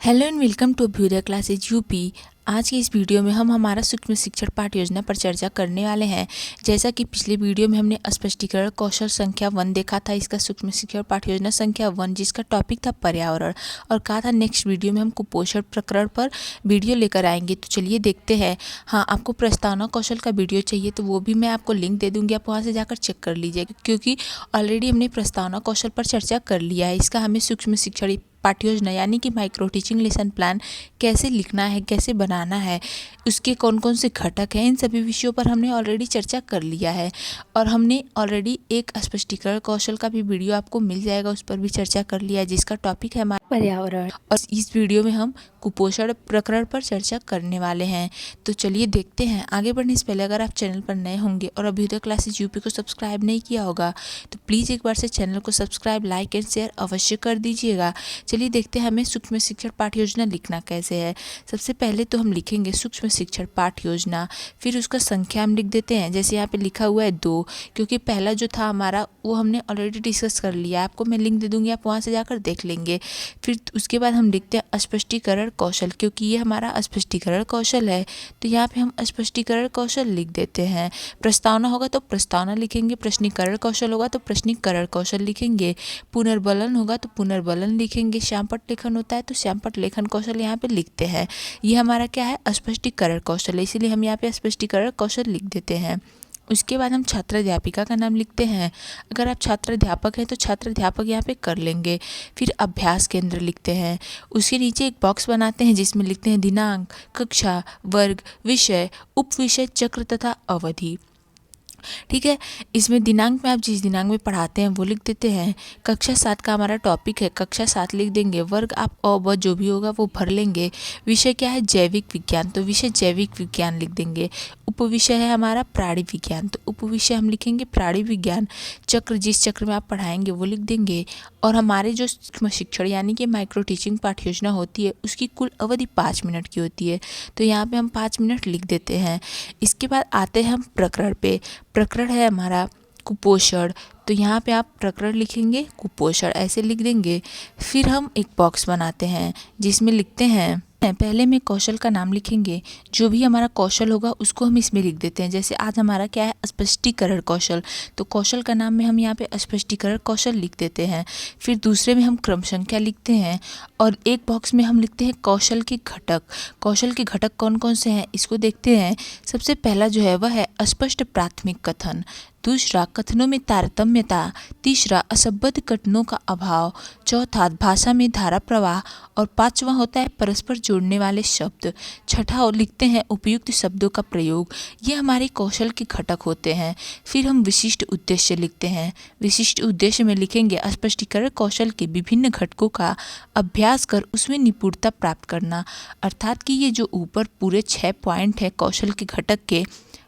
Hello and welcome to Abhyudaya classes UP. आज की इस वीडियो में हम हमारा सूक्ष्म शिक्षण पाठ योजना पर चर्चा करने वाले हैं। जैसा कि पिछले वीडियो में हमने स्पष्टीकरण कौशल संख्या 1 देखा था, इसका सूक्ष्म शिक्षण पाठ योजना संख्या 1 जिसका टॉपिक था पर्यावरण, और कहा था नेक्स्ट वीडियो में हम कुपोषण प्रकरण पर वीडियो लेकर आएंगे। तो चलिए देखते हैं। हाँ, आपको प्रस्तावना कौशल का वीडियो चाहिए तो वो भी मैं आपको लिंक दे दूँगी, आप वहाँ से जाकर चेक कर लीजिएगा, क्योंकि ऑलरेडी हमने प्रस्तावना कौशल पर चर्चा कर लिया है। इसका हमें सूक्ष्म शिक्षण पाठ योजना यानी कि माइक्रो टीचिंग लेसन प्लान कैसे लिखना है, कैसे बनाना है, उसके कौन कौन से घटक हैं, इन सभी विषयों पर हमने ऑलरेडी चर्चा कर लिया है। और हमने ऑलरेडी एक स्पष्टीकरण कौशल का भी वीडियो आपको मिल जाएगा, उस पर भी चर्चा कर लिया है जिसका टॉपिक है हमारा पर्यावरण। और इस वीडियो में हम कुपोषण प्रकरण पर चर्चा करने वाले हैं। तो चलिए देखते हैं। आगे बढ़ने से पहले अगर आप चैनल पर नए होंगे और अभ्युदय क्लासेज यूपी को सब्सक्राइब नहीं किया होगा तो प्लीज़ एक बार से चैनल को सब्सक्राइब, लाइक एंड शेयर अवश्य कर दीजिएगा। चलिए देखते हैं हमें सूक्ष्म शिक्षण पाठ योजना लिखना कैसे है। सबसे पहले तो हम लिखेंगे सूक्ष्म शिक्षण पाठ योजना, फिर उसका संख्या हम लिख देते हैं। जैसे यहाँ पे लिखा हुआ है 2, क्योंकि पहला जो था हमारा वो हमने ऑलरेडी डिस्कस कर लिया। आपको मैं लिंक दे दूँगी, आप वहाँ से जाकर देख लेंगे। फिर उसके बाद हम लिखते हैं स्पष्टीकरण कौशल, क्योंकि ये हमारा स्पष्टीकरण कौशल है तो यहाँ पे हम स्पष्टीकरण कौशल लिख देते हैं। प्रस्तावना होगा तो प्रस्तावना लिखेंगे, प्रश्नीकरण कौशल होगा तो प्रश्नीकरण कौशल लिखेंगे, पुनर्बलन होगा तो पुनर्बलन लिखेंगे, श्यामपट्ट लेखन होता है तो श्यामपट्ट लेखन कौशल यहाँ पे लिखते हैं। ये हमारा क्या है, स्पष्टीकरण कौशल है, इसीलिए हम यहाँ पे स्पष्टीकरण कौशल लिख देते हैं। उसके बाद हम छात्र अध्यापिका का नाम लिखते हैं। अगर आप छात्र अध्यापक हैं तो छात्र अध्यापक यहाँ पे कर लेंगे। फिर अभ्यास केंद्र लिखते हैं। उसके नीचे एक बॉक्स बनाते हैं जिसमें लिखते हैं दिनांक, कक्षा, वर्ग, विषय, उपविषय, चक्र तथा अवधि। ठीक है, इसमें दिनांक में आप जिस दिनांक में पढ़ाते हैं वो लिख देते हैं। कक्षा 7 का हमारा टॉपिक है, कक्षा 7 लिख देंगे। वर्ग आप अ ब जो भी होगा वो भर लेंगे। विषय क्या है, जैविक विज्ञान, तो विषय जैविक विज्ञान लिख देंगे। उपविषय है हमारा प्राणी विज्ञान, तो उपविषय हम लिखेंगे प्राणी विज्ञान। चक्र जिस चक्र में आप पढ़ाएंगे वो लिख देंगे। और हमारे जो सूक्ष्म शिक्षण यानी कि माइक्रो टीचिंग पाठ योजना होती है उसकी कुल अवधि 5 मिनट की होती है, तो यहाँ पे हम 5 मिनट लिख देते हैं। इसके बाद आते हैं हम प्रकरण पे। प्रकरण है हमारा कुपोषण, तो यहाँ पे आप प्रकरण लिखेंगे कुपोषण ऐसे लिख देंगे। फिर हम एक बॉक्स बनाते हैं जिसमें लिखते हैं, पहले में कौशल का नाम लिखेंगे। जो भी हमारा कौशल होगा उसको हम इसमें लिख देते हैं। जैसे आज हमारा क्या है, स्पष्टीकरण कौशल, तो कौशल का नाम में हम यहाँ पे स्पष्टीकरण कौशल लिख देते हैं। फिर दूसरे में हम क्रम संख्या लिखते हैं और एक बॉक्स में हम लिखते हैं कौशल के घटक। कौशल के घटक कौन कौन से हैं इसको देखते हैं। सबसे पहला जो है वह है अस्पष्ट प्राथमिक कथन, दूसरा कथनों में तारतम्यता, तीसरा असंबद्ध कथनों का अभाव, चौथा भाषा में धारा प्रवाह, और पांचवा होता है परस्पर जोड़ने वाले शब्द। छठा लिखते हैं उपयुक्त शब्दों का प्रयोग। ये हमारे कौशल के घटक होते हैं। फिर हम विशिष्ट उद्देश्य लिखते हैं। विशिष्ट उद्देश्य में लिखेंगे स्पष्टीकरण कौशल के विभिन्न घटकों का अभ्यास कर उसमें निपुणता प्राप्त करना। अर्थात कि ये जो ऊपर पूरे 6 पॉइंट है कौशल के घटक के,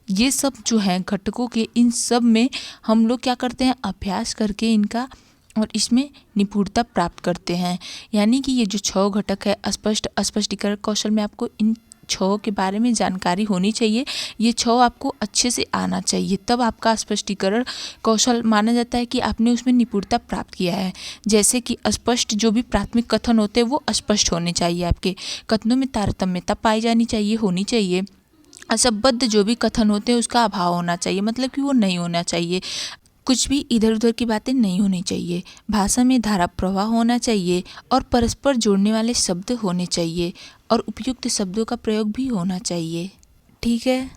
ये सब जो हैं घटकों के, इन सब में हम लोग क्या करते हैं, अभ्यास करके इनका और इसमें निपुणता प्राप्त करते हैं। यानी कि ये जो 6 घटक है स्पष्टीकरण कौशल में आपको इन 6 के बारे में जानकारी होनी चाहिए। ये 6 आपको अच्छे से आना चाहिए, तब आपका स्पष्टीकरण कौशल माना जाता है कि आपने उसमें निपुणता प्राप्त किया है। जैसे कि स्पष्ट जो भी प्राथमिक कथन होते हैं वो स्पष्ट होने चाहिए, आपके कथनों में तारतम्यता पाई जानी चाहिए, होनी चाहिए। असंबद्ध जो भी कथन होते हैं उसका अभाव होना चाहिए, मतलब कि वो नहीं होना चाहिए, कुछ भी इधर उधर की बातें नहीं होनी चाहिए। भाषा में धारा प्रवाह होना चाहिए और परस्पर जोड़ने वाले शब्द होने चाहिए और उपयुक्त शब्दों का प्रयोग भी होना चाहिए। ठीक है,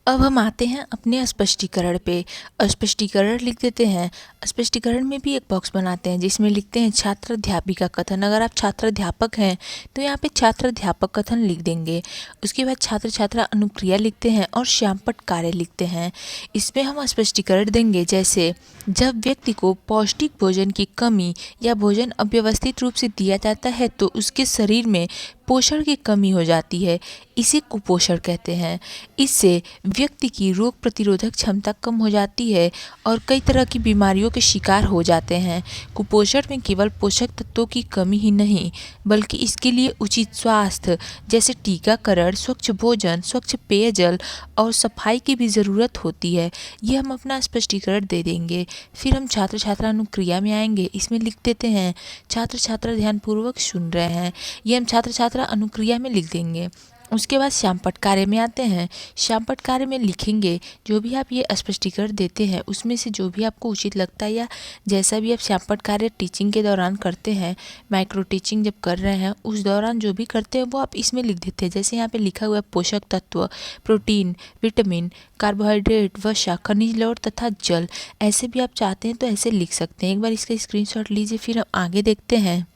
अब हम आते हैं अपने स्पष्टीकरण पे। स्पष्टीकरण लिख देते हैं। स्पष्टीकरण में भी एक बॉक्स बनाते हैं जिसमें लिखते हैं छात्र अध्यापिका कथन। अगर आप छात्र अध्यापक हैं तो यहाँ पे छात्र अध्यापक कथन लिख देंगे। उसके बाद छात्र छात्रा अनुक्रिया लिखते हैं और श्यामपट्ट कार्य लिखते हैं। इसमें हम स्पष्टीकरण देंगे, जैसे जब व्यक्ति को पौष्टिक भोजन की कमी या भोजन अव्यवस्थित रूप से दिया जाता है तो उसके शरीर में पोषण की कमी हो जाती है, इसे कुपोषण कहते हैं। इससे व्यक्ति की रोग प्रतिरोधक क्षमता कम हो जाती है और कई तरह की बीमारियों के शिकार हो जाते हैं। कुपोषण में केवल पोषक तत्वों की कमी ही नहीं, बल्कि इसके लिए उचित स्वास्थ्य जैसे टीकाकरण, स्वच्छ भोजन, स्वच्छ पेयजल और सफाई की भी ज़रूरत होती है। ये हम अपना स्पष्टीकरण दे देंगे। फिर हम छात्र छात्रा अनुक्रिया में आएंगे। इसमें लिख देते हैं, छात्र छात्रा ध्यानपूर्वक सुन रहे हैं। ये हम छात्र छात्रा अनुक्रिया में लिख देंगे। उसके बाद श्यामपट्ट कार्य में आते हैं। श्यामपट्ट कार्य में लिखेंगे जो भी आप ये स्पष्टीकरण देते हैं उसमें से जो भी आपको उचित लगता है या जैसा भी आप श्यामपट्ट कार्य टीचिंग के दौरान करते हैं, माइक्रो टीचिंग जब कर रहे हैं उस दौरान जो भी करते हैं वो आप इसमें लिख देते हैं। जैसे यहाँ पे लिखा हुआ है पोषक तत्व, प्रोटीन, विटामिन, कार्बोहाइड्रेट, वसा, खनिज लवण तथा जल। ऐसे भी आप चाहते हैं तो ऐसे लिख सकते हैं। एक बार इसका स्क्रीनशॉट लीजिए, फिर हम आगे देखते हैं।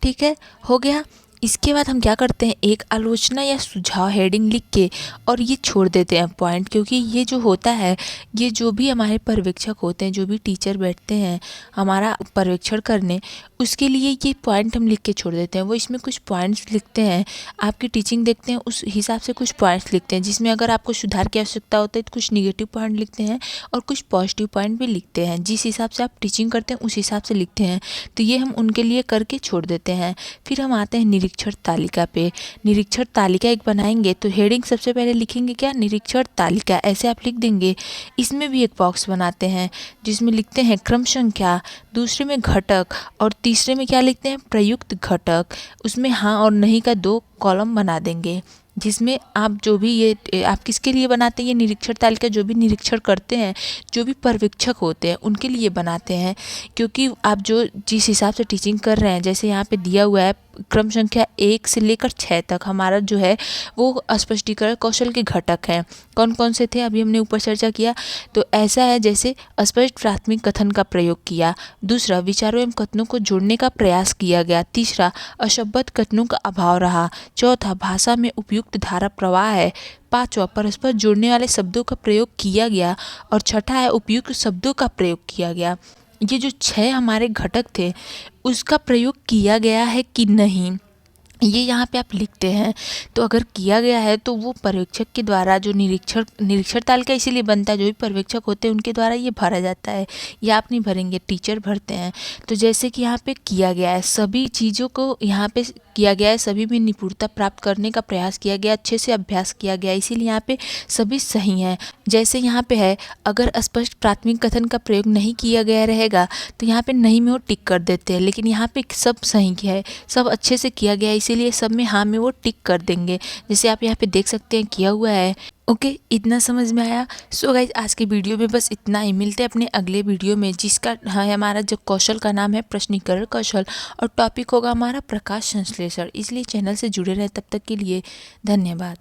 ठीक है, हो गया। इसके बाद हम क्या करते हैं, एक आलोचना या सुझाव हेडिंग लिख के और ये छोड़ देते हैं पॉइंट, क्योंकि ये जो होता है, ये जो भी हमारे पर्यवेक्षक होते हैं, जो भी टीचर बैठते हैं हमारा पर्यवेक्षण करने, उसके लिए ये पॉइंट हम लिख के छोड़ देते हैं। वो इसमें कुछ पॉइंट्स लिखते हैं, आपकी टीचिंग देखते हैं उस हिसाब से कुछ पॉइंट्स लिखते हैं, जिसमें अगर आपको सुधार की आवश्यकता होती है तो कुछ निगेटिव पॉइंट लिखते हैं और कुछ पॉजिटिव पॉइंट भी लिखते हैं। जिस हिसाब से आप टीचिंग करते हैं उस हिसाब से लिखते हैं, तो ये हम उनके लिए करके छोड़ देते हैं। फिर हम आते हैं निरीक्षण तालिका पे। निरीक्षण तालिका एक बनाएंगे तो हेडिंग सबसे पहले लिखेंगे क्या, निरीक्षण तालिका, ऐसे आप लिख देंगे। इसमें भी एक बॉक्स बनाते हैं जिसमें लिखते हैं क्रम संख्या, दूसरे में घटक और तीसरे में क्या लिखते हैं, प्रयुक्त घटक। उसमें हाँ और नहीं का 2 कॉलम बना देंगे, जिसमें आप जो भी ये आप किसके लिए बनाते हैं, ये निरीक्षण तालिका जो भी निरीक्षण करते हैं, जो भी पर्यवेक्षक होते हैं उनके लिए बनाते हैं। क्योंकि आप जो जिस हिसाब से टीचिंग कर रहे हैं, जैसे यहाँ पे दिया हुआ है क्रम संख्या 1 से लेकर 6 तक हमारा जो है वो स्पष्टीकरण कौशल के घटक हैं। कौन कौन से थे अभी हमने ऊपर चर्चा किया। तो ऐसा है जैसे स्पष्ट प्राथमिक कथन का प्रयोग किया, दूसरा विचारों एवं कथनों को जोड़ने का प्रयास किया गया, तीसरा अशब्द कथनों का अभाव रहा, चौथा भाषा में उपयुक्त धारा प्रवाह है, पांचवा परस्पर जोड़ने वाले शब्दों का प्रयोग किया गया और छठा है उपयुक्त शब्दों का प्रयोग किया गया। ये जो 6 हमारे घटक थे उसका प्रयोग किया गया है कि नहीं, ये यहाँ पे आप लिखते हैं। तो अगर किया गया है तो वो पर्यवेक्षक के द्वारा जो निरीक्षण तालिका इसीलिए बनता है, जो भी पर्यवेक्षक होते हैं उनके द्वारा ये भरा जाता है। ये आप नहीं भरेंगे, टीचर भरते हैं। तो जैसे कि यहाँ पे किया गया है, सभी चीज़ों को यहाँ पे किया गया है, सभी में निपुणता प्राप्त करने का प्रयास किया गया, अच्छे से अभ्यास किया गया, इसीलिए यहाँ पे सभी सही हैं। जैसे यहाँ पे है, अगर स्पष्ट प्राथमिक कथन का प्रयोग नहीं किया गया रहेगा तो यहाँ पे नहीं में वो टिक कर देते हैं, लेकिन यहाँ पे सब सही है, सब अच्छे से किया गया, इसीलिए सब में हाँ में वो टिक कर देंगे। जैसे आप यहाँ पे देख सकते हैं किया हुआ है। ओके, इतना समझ में आया। सो गाइज, आज के वीडियो में बस इतना ही। मिलते हैं अपने अगले वीडियो में, जिसका है हमारा जो कौशल का नाम है प्रश्नीकरण कौशल और टॉपिक होगा हमारा प्रकाश संश्लेषण। इसलिए चैनल से जुड़े रहे। तब तक के लिए धन्यवाद।